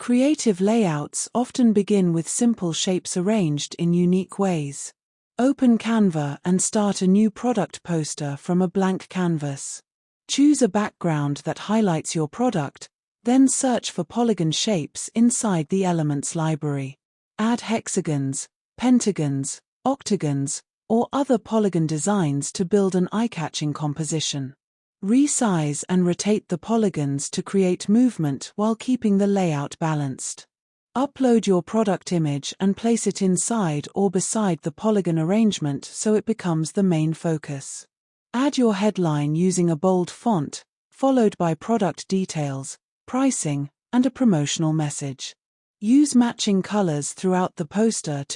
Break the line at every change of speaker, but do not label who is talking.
Creative layouts often begin with simple shapes arranged in unique ways. Open Canva and start a new product poster from a blank canvas. Choose a background that highlights your product, then search for polygon shapes inside the Elements library. Add hexagons, pentagons, octagons, or other polygon designs to build an eye-catching composition. Resize and rotate the polygons to create movement while keeping the layout balanced. Upload your product image and place it inside or beside the polygon arrangement so it becomes the main focus. Add your headline using a bold font, followed by product details, pricing, and a promotional message. Use matching colors throughout the poster to